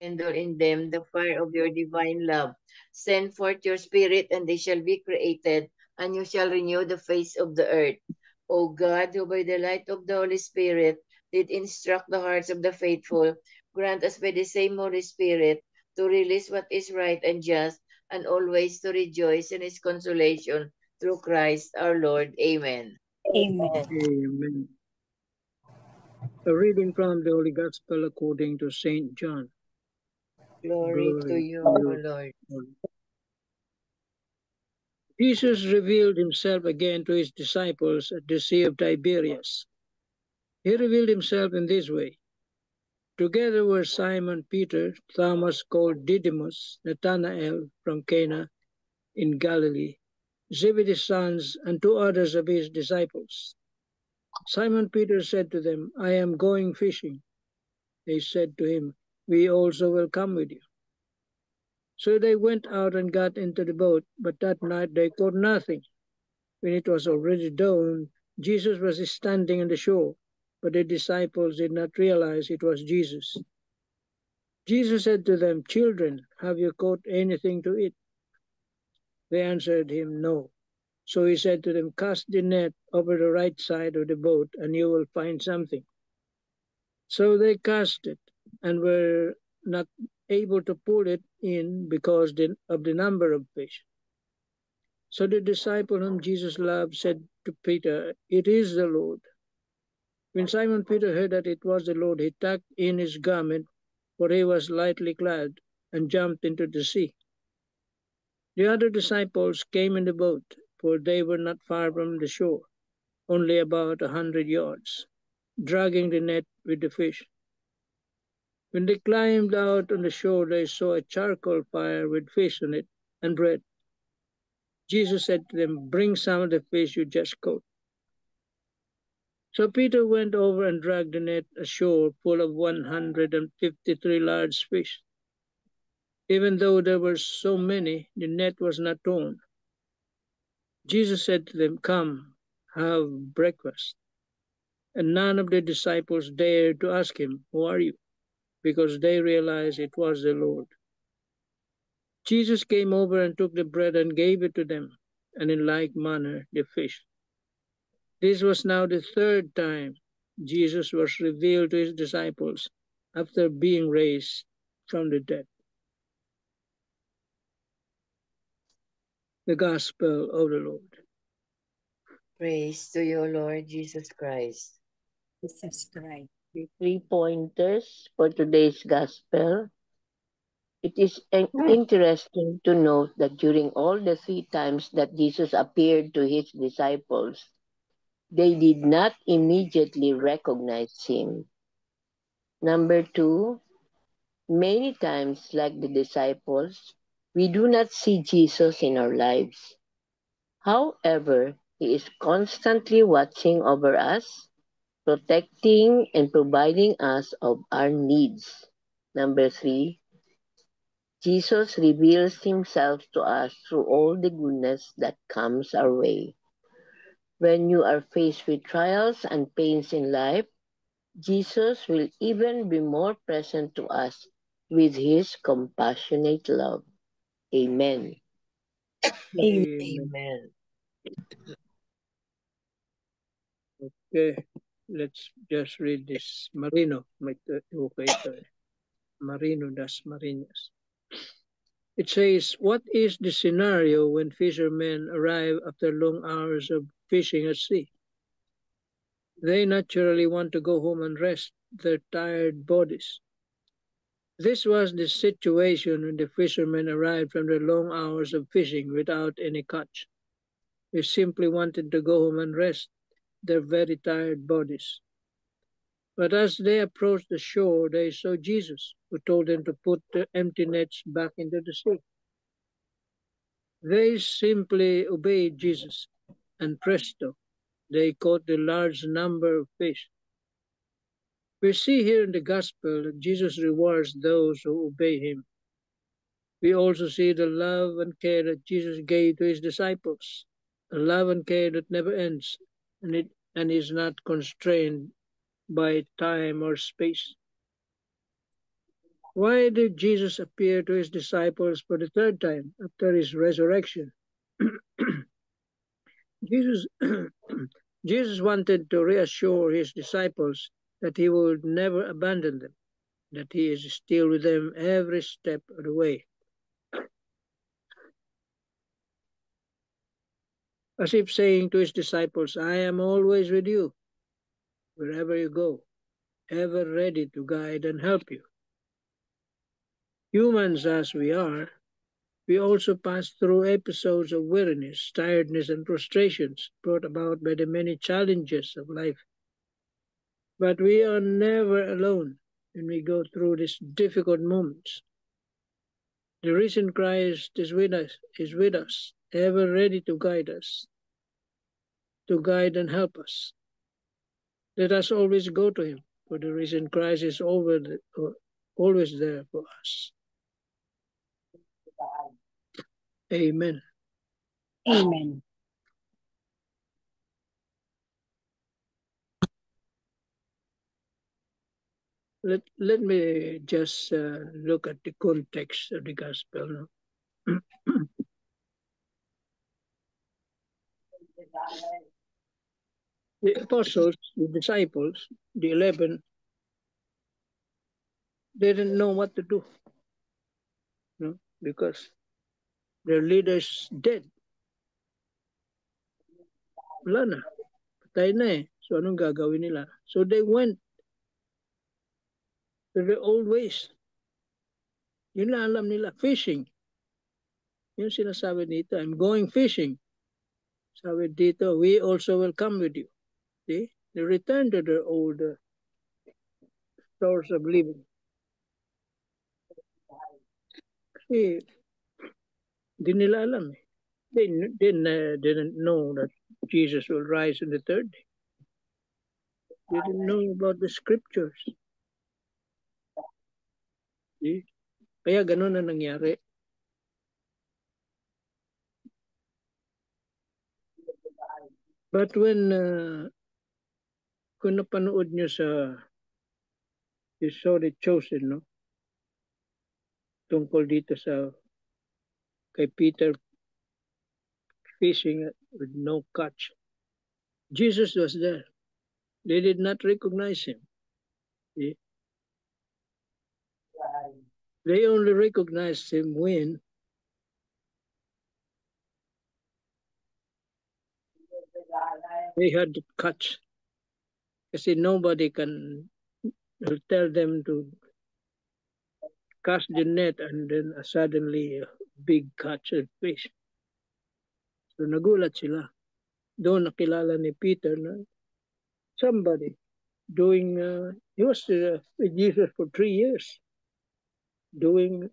kindle in them the fire of your divine love. Send forth your Spirit, and they shall be created, and you shall renew the face of the earth. O God, who by the light of the Holy Spirit did instruct the hearts of the faithful, grant us by the same Holy Spirit to release what is right and just, and always to rejoice in His consolation through Christ our Lord. Amen. Amen. Amen. A reading from the Holy Gospel according to Saint John. Glory to Glory you, to O you, Lord. Lord. Jesus revealed himself again to his disciples at the Sea of Tiberias. He revealed himself in this way. Together were Simon Peter, Thomas called Didymus, Nathanael from Cana in Galilee, Zebedee's sons, and two others of his disciples. Simon Peter said to them, I am going fishing. They said to him, we also will come with you. So they went out and got into the boat, but that night they caught nothing. When it was already dawn, Jesus was standing on the shore, but the disciples did not realize it was Jesus. Jesus said to them, children, have you caught anything to eat? They answered him, no. So he said to them, cast the net over the right side of the boat, and you will find something. So they cast it, and were not able to pull it in because of the number of fish. So the disciple whom Jesus loved said to Peter, it is the Lord. When Simon Peter heard that it was the Lord, he tucked in his garment, for he was lightly clad, and jumped into the sea. The other disciples came in the boat, for they were not far from the shore, only about 100 yards, dragging the net with the fish. When they climbed out on the shore, they saw a charcoal fire with fish on it and bread. Jesus said to them, bring some of the fish you just caught. So Peter went over and dragged the net ashore full of 153 large fish. Even though there were so many, the net was not torn. Jesus said to them, come, have breakfast. And none of the disciples dared to ask him, who are you? Because they realized it was the Lord. Jesus came over and took the bread and gave it to them, and in like manner the fish. This was now the third time Jesus was revealed to his disciples after being raised from the dead. The Gospel of the Lord. Praise to you, Lord Jesus Christ. Jesus Christ. The 3 pointers for today's gospel. It is interesting to note that during all the 3 times that Jesus appeared to his disciples, they did not immediately recognize him. Number 2, many times, like the disciples, we do not see Jesus in our lives. However, he is constantly watching over us, protecting and providing us of our needs. Number 3, Jesus reveals himself to us through all the goodness that comes our way. When you are faced with trials and pains in life, Jesus will even be more present to us with his compassionate love. Amen. Amen. Amen. Amen. Okay, let's just read this. Marino, Marino das Marinas. It says, what is the scenario when fishermen arrive after long hours of fishing at sea? They naturally want to go home and rest their tired bodies. This was the situation when the fishermen arrived from their long hours of fishing without any catch. They simply wanted to go home and rest their very tired bodies. But as they approached the shore, they saw Jesus, who told them to put the empty nets back into the sea. They simply obeyed Jesus, and presto, they caught a large number of fish. We see here in the Gospel that Jesus rewards those who obey him. We also see the love and care that Jesus gave to his disciples, a love and care that never ends, and is not constrained by time or space. Why did Jesus appear to his disciples for the third time after his resurrection? Jesus, Jesus wanted to reassure his disciples that he would never abandon them, that he is still with them every step of the way. As if saying to his disciples, I am always with you, wherever you go, ever ready to guide and help you. Humans as we are, we also pass through episodes of weariness, tiredness, and frustrations brought about by the many challenges of life. But we are never alone when we go through these difficult moments. The risen Christ is with us, ever ready to guide us, to guide and help us. Let us always go to him, for the risen Christ is always there for us. Amen. Amen. Let me just look at the context of the gospel now. The apostles, the disciples, the 11, they didn't know what to do, because their leader's dead. Wala na. Patay na eh. So anong gagawin nila? So they went to the old ways. Yun lang alam nila, fishing. Yun sinasabi dito, I'm going fishing. Sabi dito, we also will come with you. See? They return to their old source of living. Kasi, di nila alam eh. They didn't know that Jesus will rise on the third day. They didn't know about the scriptures. See? Kaya ganun na nangyari. But when kung napanood nyo you saw the chosen, no? Tungkol dito kay Peter fishing with no catch. Jesus was there. They did not recognize him. See? They only recognized him when they had the catch. Kasi nobody can tell them to cast the net and then suddenly a big catch of fish. So nagulat sila. Doon nakilala ni Peter na somebody doing, he was with Jesus for 3 years, doing,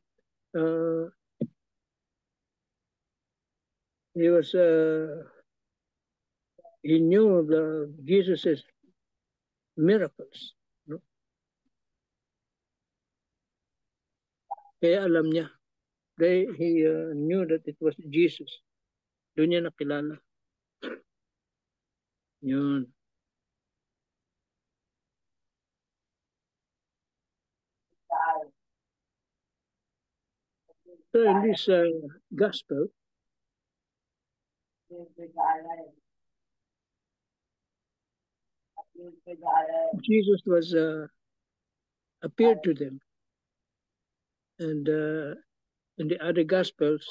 he knew Jesus's miracles. No? Kaya alam niya. He knew that it was Jesus. Doon niya nakilala. Yun. So in this gospel, Jesus was appeared to them, and in the other gospels,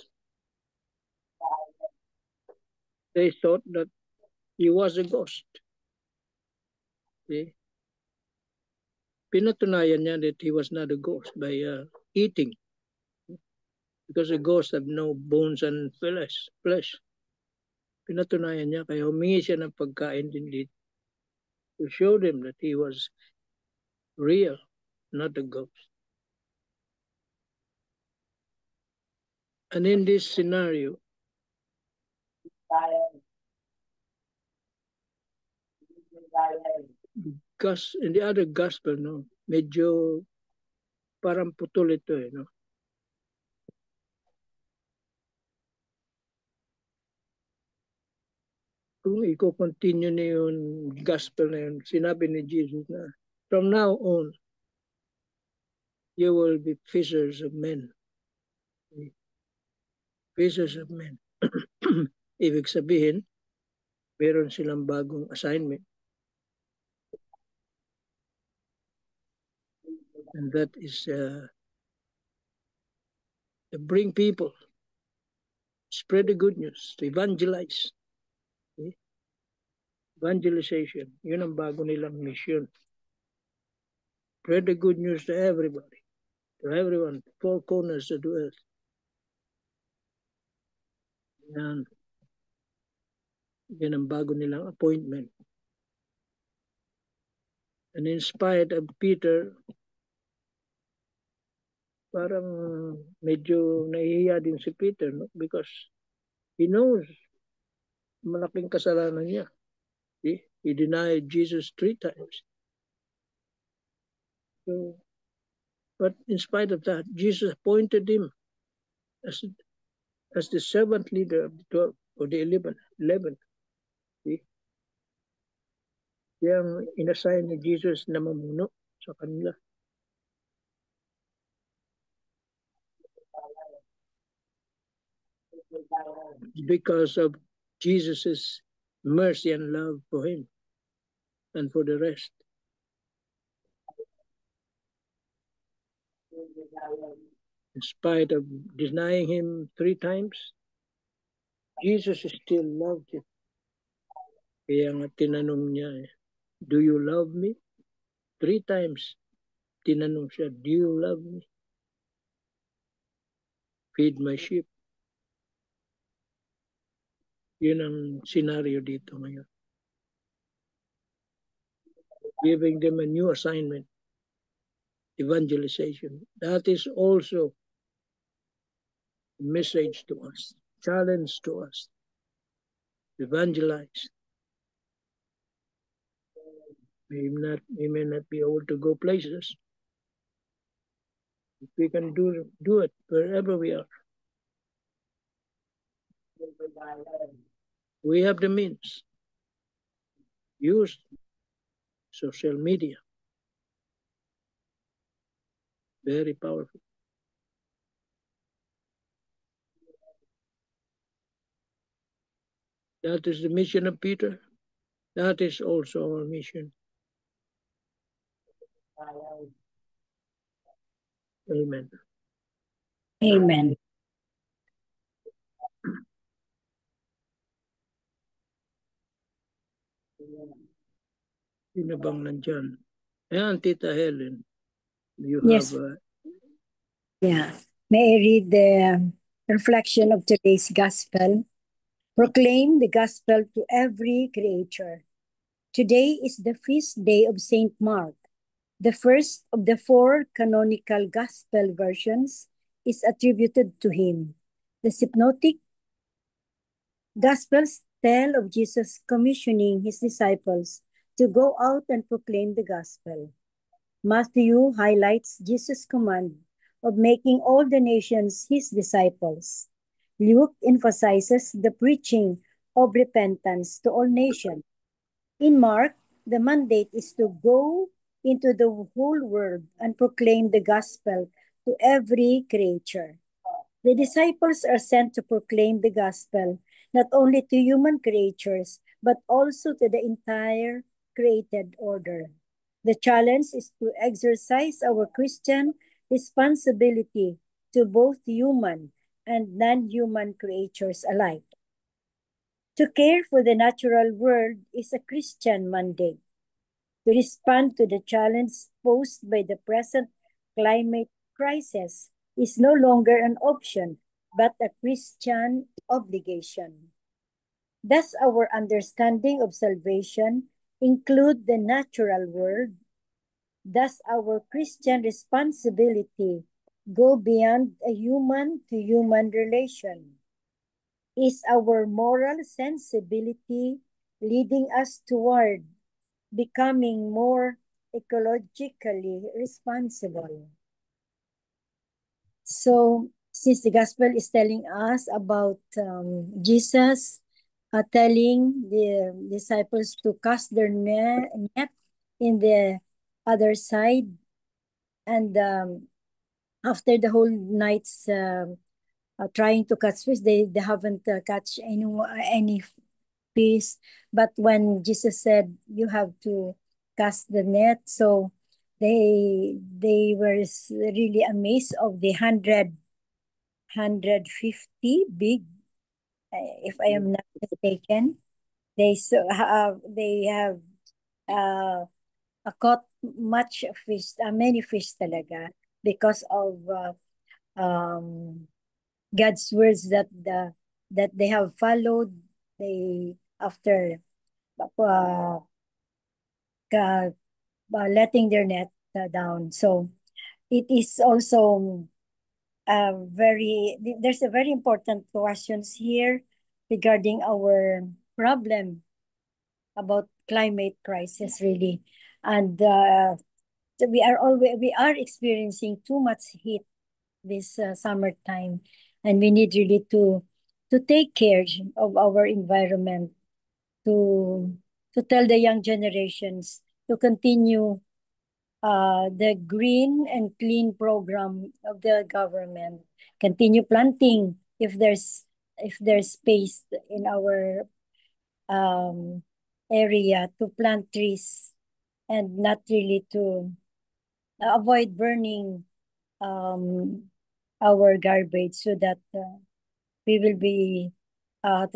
they thought that he was a ghost. See? Pinatunayan niya that he was not a ghost by eating, because a ghost have no bones and flesh. Pinatunayan niya, kaya humingi siya ng pagkain din dito to show them that he was real, not a ghost. And in this scenario, in the other gospel, no, medyo parang putol ito eh, no? Kung i-continue na yung gospel na yun, sinabi ni Jesus na from now on, you will be fishers of men. Fishers of men. Ibig sabihin, meron silang bagong assignment. And that is to bring people, spread the good news, to evangelize. Okay? Evangelization, yun ang bago nilang mission. Spread the good news to everybody, to everyone, four corners of the earth. Yan ang bago nilang appointment. And in spite of Peter, parang medyo nahihiya din si Peter, no? Because he knows malaking kasalanan niya. He denied Jesus 3 times. So, but in spite of that, Jesus appointed him as the servant leader of the 12 or the 11. See? Yang inassign ni Jesus na mamuno sa kanila. Because of Jesus's mercy and love for him and for the rest. In spite of denying him 3 times, Jesus still loved him. Kaya nga tinanong niya, do you love me? 3 times tinanong siya, do you love me? Feed my sheep. Yun ang scenario dito ngayon. Giving them a new assignment, evangelization. That is also a message to us, challenge to us. Evangelize. We may not be able to go places. If we can do it wherever we are. We have the means. Use social media. Very powerful. That is the mission of Peter. That is also our mission. Amen. Amen. Sino bang nandyan? Ayan, Tita Helen. You Yes. have... Yeah. May I read the reflection of today's gospel? Proclaim the gospel to every creature. Today is the feast day of Saint Mark. The first of the 4 canonical gospel versions is attributed to him. The synoptic gospels tell of Jesus commissioning his disciples to go out and proclaim the gospel. Matthew highlights Jesus' command of making all the nations his disciples. Luke emphasizes the preaching of repentance to all nations. In Mark, the mandate is to go into the whole world and proclaim the gospel to every creature. The disciples are sent to proclaim the gospel not only to human creatures, but also to the entire created order. The challenge is to exercise our Christian responsibility to both human and non-human creatures alike. To care for the natural world is a Christian mandate. To respond to the challenge posed by the present climate crisis is no longer an option, but a Christian obligation. Does our understanding of salvation include the natural world? Does our Christian responsibility go beyond a human-to-human relation? Is our moral sensibility leading us toward becoming more ecologically responsible? So, since the gospel is telling us about Jesus telling the disciples to cast their net in the other side, and after the whole night's trying to catch fish, they haven't catch any fish. But when Jesus said you have to cast the net, so they were really amazed of the 150 big, if I am not mistaken. They have uh, caught much fish, many fish talaga, because of God's words that they have followed. They after uh, uh, letting their net down. So it is also there's a very important questions here regarding our problem about climate crisis, really. And so we are experiencing too much heat this summertime, and we need really to take care of our environment, to tell the young generations to continue the green and clean program of the government, continue planting if there's space in our um, area to plant trees, and not really to avoid burning um, our garbage, so that we will be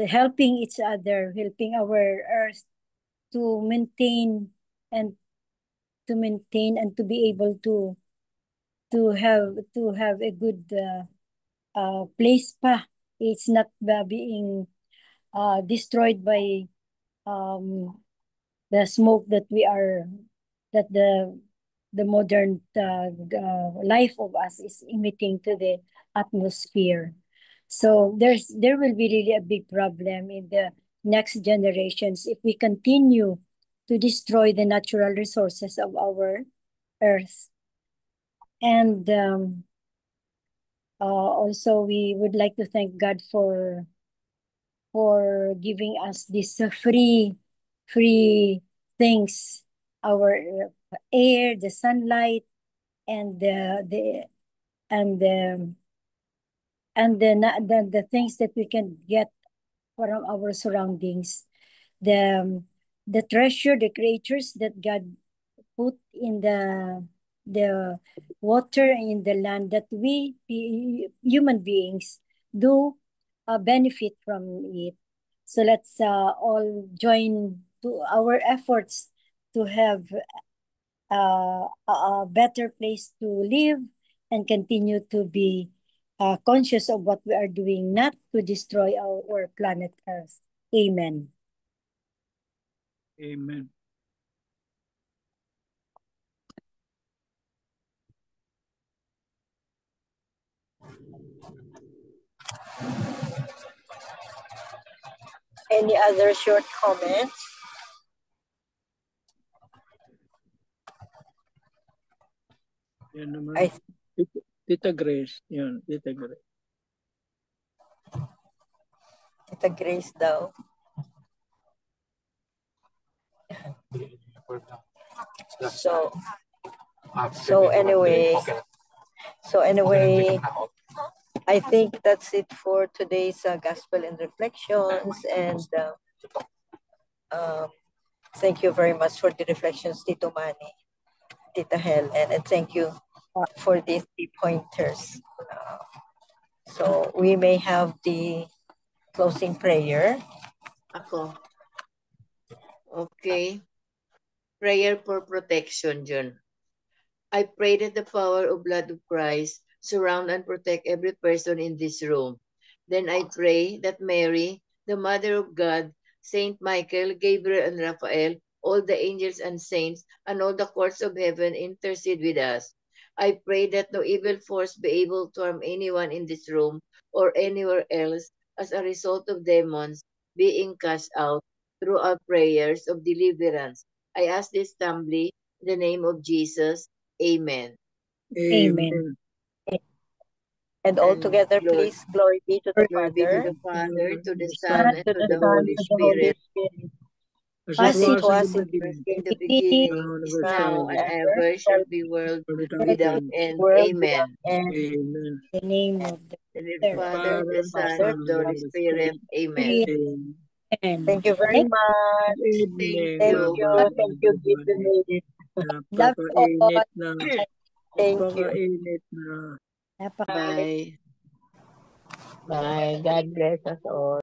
helping each other, helping our earth to maintain and to be able to have a good place pa. It's not being destroyed by um, the smoke that the modern life of us is emitting to the atmosphere. So there will be really a big problem in the next generations if we continue to destroy the natural resources of our earth. And also we would like to thank God for giving us this free things, our air, the sunlight, and the and the the things that we can get from our surroundings, the the treasure, the creatures that God put in the water, in the land, that human beings do benefit from it. So let's all join to our efforts to have a better place to live, and continue to be conscious of what we are doing, not to destroy our planet Earth. Amen. Amen. Any other short comments? Yan naman. Tita Grace. Yan, Tita Grace. Tita Grace daw. So anyway, I think that's it for today's Gospel and Reflections, and thank you very much for the reflections, Tito Manny, Tita Helen, and thank you for these 3 pointers. So we may have the closing prayer. Ako. Okay. Prayer for protection, John. I pray that the power of blood of Christ surround and protect every person in this room. Then I pray that Mary, the Mother of God, Saint Michael, Gabriel, and Raphael, all the angels and saints, and all the courts of heaven intercede with us. I pray that no evil force be able to harm anyone in this room or anywhere else as a result of demons being cast out through our prayers of deliverance. I ask this humbly in the name of Jesus. Amen. Amen. And all And together, please, glory be to the glory be to Father, the Father, to the Son, Son, and to to the the Son, Holy to the Holy Spirit, Spirit, as it was As in the beginning, in the beginning, now and is ever now, shall be, and ever shall be, world without without end. end. World Amen. and Amen. the name of the In the Father, Father, the Son, Son, of the Holy Spirit. Amen. Amen. and thank you very much. Good Thank evening, Thank you. you. Thank you, everybody. Gittinit. love you all. Napakainit na. Thank you. Napakainit na. Napaka- Bye. Bye. God bless us all.